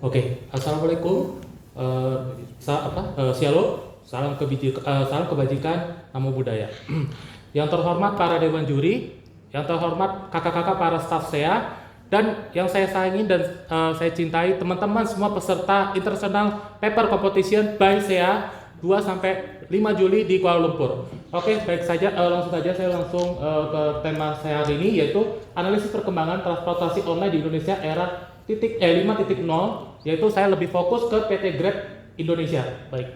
Oke, assalamualaikum. Shalom, salam kebajikan, namo budaya. Yang terhormat para dewan juri, yang terhormat kakak-kakak para staf saya, dan yang saya sayangi dan saya cintai teman-teman semua peserta International Paper Competition by SEA 2 sampai 5 Juli di Kuala Lumpur. Oke, baik saja, saya langsung ke tema saya hari ini, yaitu analisis perkembangan transportasi online di Indonesia era 5.0, yaitu saya lebih fokus ke PT Grab Indonesia. Baik.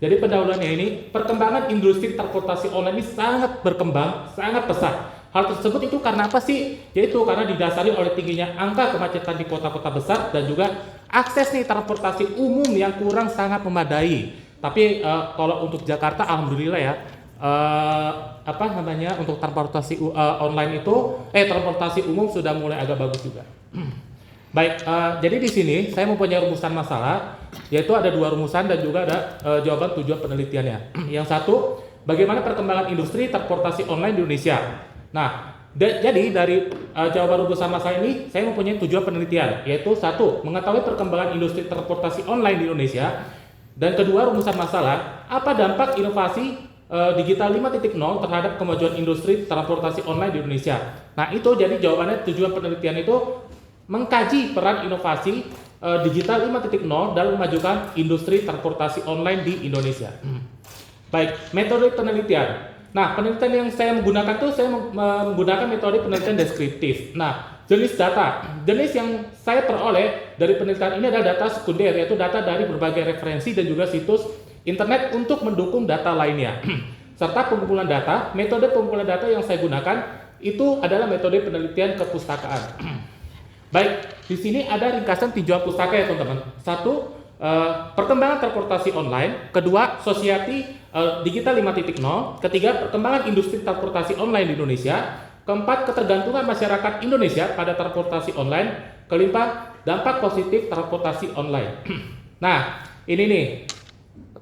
Jadi pendahuluannya ini, perkembangan industri transportasi online ini sangat berkembang, sangat pesat. Hal tersebut itu karena apa sih? Yaitu karena didasari oleh tingginya angka kemacetan di kota-kota besar dan juga akses nih transportasi umum yang kurang sangat memadai. Tapi kalau untuk Jakarta, alhamdulillah ya, untuk transportasi online itu, transportasi umum sudah mulai agak bagus juga. Baik, jadi di sini saya mempunyai rumusan masalah, yaitu ada 2 rumusan dan juga ada jawaban tujuan penelitiannya. Yang satu, bagaimana perkembangan industri transportasi online di Indonesia. Nah, jadi dari jawaban rumusan masalah ini, saya mempunyai tujuan penelitian, yaitu satu, mengetahui perkembangan industri transportasi online di Indonesia, dan kedua, rumusan masalah, apa dampak inovasi digital 5.0 terhadap kemajuan industri transportasi online di Indonesia. Nah, itu jadi jawabannya tujuan penelitian itu mengkaji peran inovasi digital 5.0 dalam memajukan industri transportasi online di Indonesia. Baik, metode penelitian. Nah, penelitian yang saya menggunakan saya menggunakan metode penelitian deskriptif. Nah, jenis data. Jenis yang saya peroleh dari penelitian ini adalah data sekunder, yaitu data dari berbagai referensi dan juga situs internet untuk mendukung data lainnya. Serta pengumpulan data. Metode pengumpulan data yang saya gunakan itu adalah metode penelitian kepustakaan. Baik, di sini ada ringkasan tinjauan pustaka ya teman-teman. Satu, perkembangan transportasi online. Kedua, Society Digital 5.0. Ketiga, perkembangan industri transportasi online di Indonesia. Keempat, ketergantungan masyarakat Indonesia pada transportasi online. Kelima, dampak positif transportasi online. Nah, ini nih,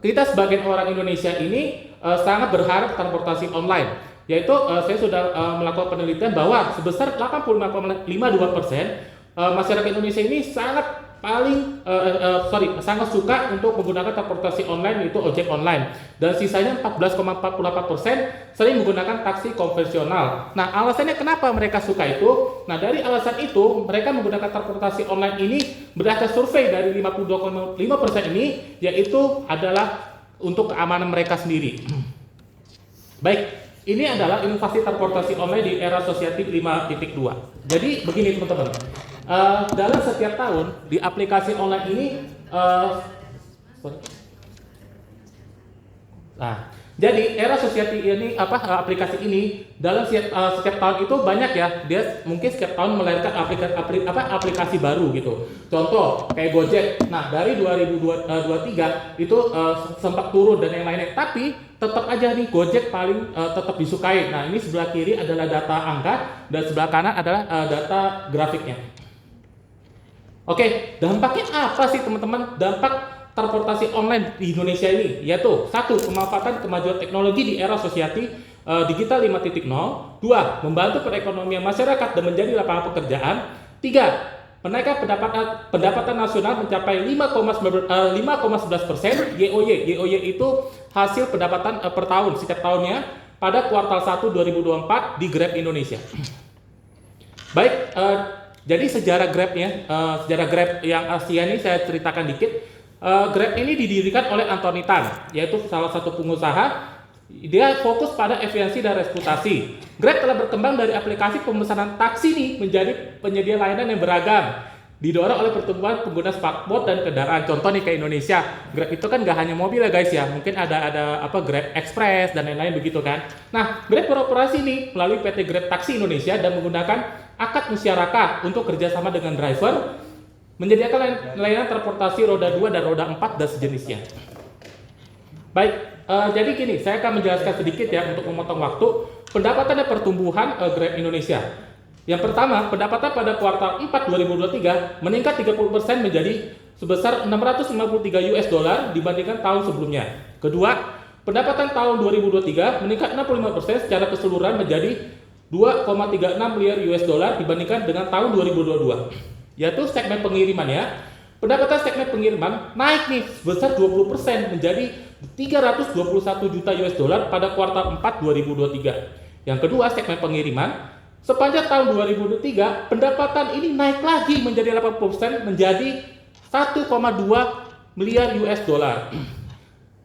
kita sebagai orang Indonesia ini sangat berharap transportasi online. Yaitu saya sudah melakukan penelitian bahwa sebesar 85,52% masyarakat Indonesia ini sangat suka untuk menggunakan transportasi online, yaitu ojek online, dan sisanya 14,48% sering menggunakan taksi konvensional. Nah, alasannya kenapa mereka suka itu? Nah, dari alasan itu mereka menggunakan transportasi online ini berdasarkan survei dari 52,5% ini, yaitu adalah untuk keamanan mereka sendiri. Baik, ini adalah inovasi transportasi online di era Society 5.2. Jadi begini teman-teman. Dalam setiap tahun di aplikasi online ini jadi era Society ini aplikasi ini dalam setiap tahun itu banyak ya, dia mungkin setiap tahun melahirkan aplikasi baru gitu. Contoh kayak Gojek. Nah, dari 2023 itu sempat turun dan yang lainnya, tapi tetap aja nih Gojek paling tetap disukai. Nah, ini sebelah kiri adalah data angka dan sebelah kanan adalah data grafiknya. Oke, dampaknya apa sih teman-teman? Dampak transportasi online di Indonesia ini, yaitu satu, pemanfaatan kemajuan teknologi di era Society Digital 5.0. Dua, membantu perekonomian masyarakat dan menjadi lapangan pekerjaan. Tiga, menaikkan pendapatan nasional mencapai 5,11% YoY itu hasil pendapatan per tahun setiap tahunnya pada kuartal 1 2024 di Grab Indonesia. Baik, jadi sejarah Grab yang Asia ini saya ceritakan dikit. Grab ini didirikan oleh Anthony Tan, yaitu salah satu pengusaha. Dia fokus pada efisiensi dan reputasi. Grab telah berkembang dari aplikasi pemesanan taksi nih menjadi penyedia layanan yang beragam, didorong oleh pertumbuhan pengguna smartphone dan kendaraan. Contoh nih ke Indonesia, Grab itu kan gak hanya mobil ya guys ya, mungkin ada Grab Express dan lain-lain begitu kan. Nah, Grab beroperasi nih melalui PT Grab Taksi Indonesia dan menggunakan akad musyarakah untuk kerjasama dengan driver, menyediakan layanan transportasi roda 2 dan roda 4 dan sejenisnya. Baik, jadi gini, saya akan menjelaskan sedikit ya untuk memotong waktu. Pendapatan dan pertumbuhan Grab Indonesia. Yang pertama, pendapatan pada kuartal 4 2023 meningkat 30% menjadi sebesar 653 US dollar dibandingkan tahun sebelumnya. Kedua, pendapatan tahun 2023 meningkat 65% secara keseluruhan menjadi 2,36 miliar US dollar dibandingkan dengan tahun 2022. Yaitu segmen pengirimannya Pendapatan segmen pengiriman naik nih sebesar 20% menjadi 321 juta US dollar pada kuartal 4 2023. Yang kedua, segmen pengiriman sepanjang tahun 2023 pendapatan ini naik lagi menjadi 8% menjadi 1,2 miliar US dollar.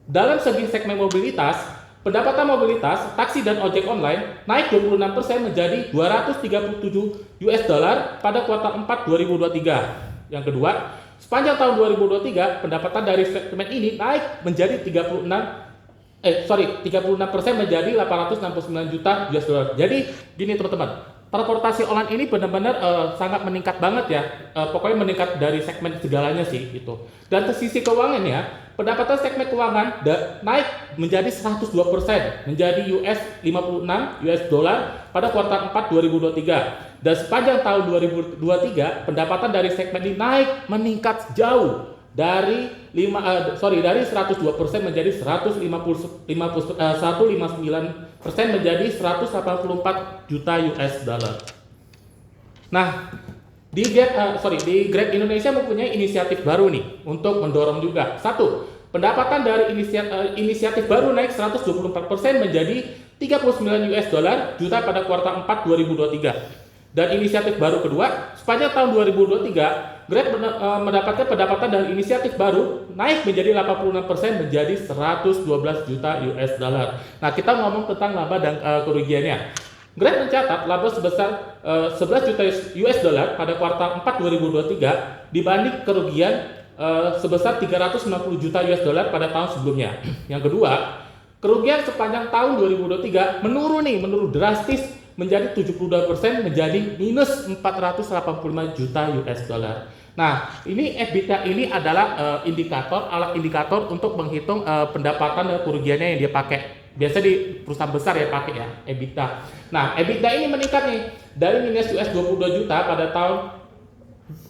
Dalam segi segmen mobilitas, pendapatan mobilitas, taksi dan ojek online naik 26% menjadi 237 US dollar pada kuartal 4 2023. Yang kedua, sepanjang tahun 2023 pendapatan dari segmen ini naik menjadi 36% menjadi 869 juta US dollar. Jadi gini teman-teman, transportasi online ini benar-benar sangat meningkat banget ya. Pokoknya meningkat dari segmen segalanya sih gitu. Dan dari sisi keuangan ya, pendapatan segmen keuangan naik menjadi 102% menjadi US 56 US dollar pada kuartal 4 2023. Dan sepanjang tahun 2023 pendapatan dari segmen ini naik meningkat jauh dari 102% menjadi 159% menjadi 184 juta US dollar. Nah, di Grab Indonesia mempunyai inisiatif baru nih untuk mendorong juga. Satu, pendapatan dari inisiatif baru naik 124% menjadi 39 US dollar juta pada kuartal 4 2023. Dan inisiatif baru kedua, sepanjang tahun 2023, Grab mendapatkan pendapatan dari inisiatif baru naik menjadi 86% menjadi 112 juta US dollar. Nah, kita ngomong tentang laba dan kerugiannya. Grab mencatat laba sebesar 11 juta US dollar pada kuartal 4 2023 dibanding kerugian sebesar 390 juta US dollar pada tahun sebelumnya. Yang kedua, kerugian sepanjang tahun 2023 menurun drastis menjadi 72% menjadi minus 485 juta US dollar. Nah, ini EBITDA ini adalah alat indikator untuk menghitung pendapatan dan kerugiannya yang dia pakai. Biasa di perusahaan besar ya pakai ya EBITDA. Nah, EBITDA ini meningkat nih dari minus US 22 juta pada tahun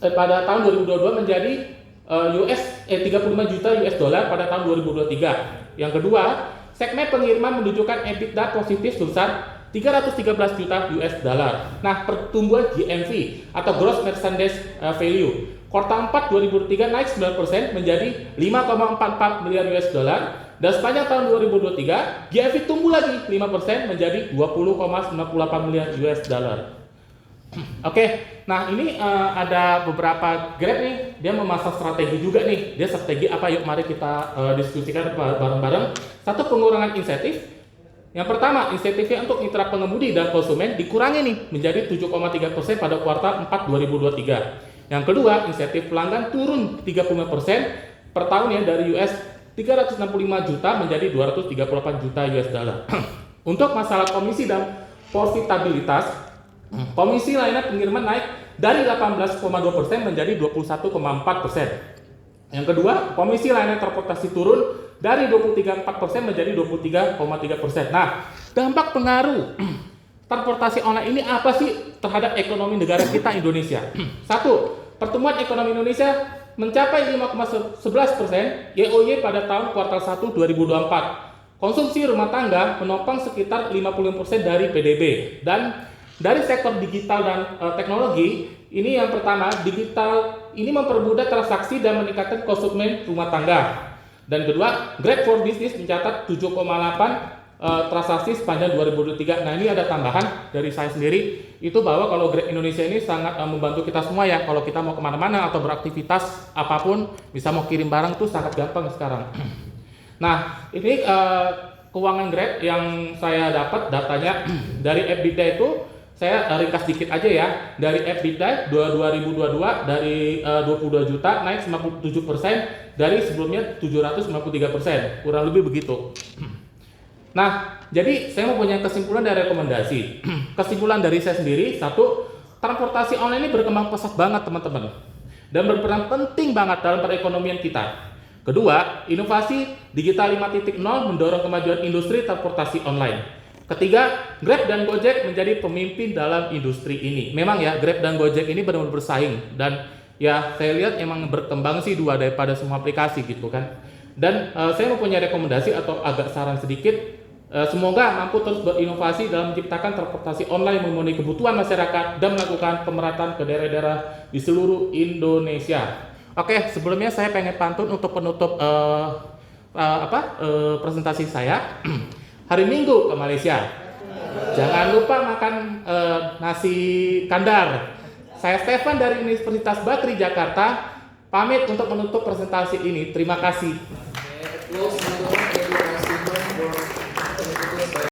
2022 menjadi 35 juta US dollar pada tahun 2023. Yang kedua, segmen pengiriman menunjukkan EBITDA positif sebesar 313 juta US dollar. Nah, pertumbuhan GMV atau Gross Merchandise Value kuartal 4 2023 naik 9% menjadi 5,44 miliar US dollar dan sepanjang tahun 2023 GMV tumbuh lagi 5% menjadi 20,98 miliar US dollar. Oke, nah ini ada beberapa Grab nih, dia memasang strategi juga nih. Dia strategi apa? Yuk mari kita diskusikan bareng-bareng. Satu, pengurangan insentif. Yang pertama, insentifnya untuk mitra pengemudi dan konsumen dikurangi nih menjadi 7,3% pada kuartal 4 2023. Yang kedua, insentif pelanggan turun 35% per tahun ya dari US 365 juta menjadi 238 juta US dollar. Untuk masalah komisi dan profitabilitas, komisi layanan pengiriman naik dari 18,2% menjadi 21,4%. Yang kedua, komisi layanan transportasi turun dari 23,4% menjadi 23,3%. Nah, dampak pengaruh transportasi online ini apa sih terhadap ekonomi negara kita Indonesia? Satu, pertumbuhan ekonomi Indonesia mencapai 5,11% YoY pada tahun kuartal 1 2024. Konsumsi rumah tangga menopang sekitar 50% dari PDB. Dan dari sektor digital dan teknologi, ini yang pertama, digital ini mempermudah transaksi dan meningkatkan konsumen rumah tangga. Dan kedua, Grab for Business mencatat 7,8 transaksi sepanjang 2023. Nah, ini ada tambahan dari saya sendiri, itu bahwa kalau Grab Indonesia ini sangat membantu kita semua ya. Kalau kita mau kemana-mana atau beraktivitas apapun, bisa mau kirim barang tuh sangat gampang sekarang. Nah, ini keuangan Grab yang saya dapat datanya dari EBITDA itu, saya ringkas dikit aja ya. Dari EBITDA 2022 dari 22 juta naik 97% dari sebelumnya 793%, kurang lebih begitu. Nah, jadi saya mau punya kesimpulan dan rekomendasi. Kesimpulan dari saya sendiri, satu, transportasi online ini berkembang pesat banget teman-teman dan berperan penting banget dalam perekonomian kita. Kedua, inovasi digital 5.0 mendorong kemajuan industri transportasi online. Ketiga, Grab dan Gojek menjadi pemimpin dalam industri ini. Memang ya, Grab dan Gojek ini benar-benar bersaing dan ya saya lihat emang berkembang sih dua daripada semua aplikasi gitu kan. Dan saya mempunyai rekomendasi atau agak saran sedikit, semoga mampu terus berinovasi dalam menciptakan transportasi online memenuhi kebutuhan masyarakat dan melakukan pemerataan ke daerah-daerah di seluruh Indonesia. Oke, sebelumnya saya pengen pantun untuk penutup presentasi saya. Hari Minggu ke Malaysia. Jangan lupa makan nasi kandar. Saya Stefan dari Universitas Bakri Jakarta, pamit untuk menutup presentasi ini. Terima kasih.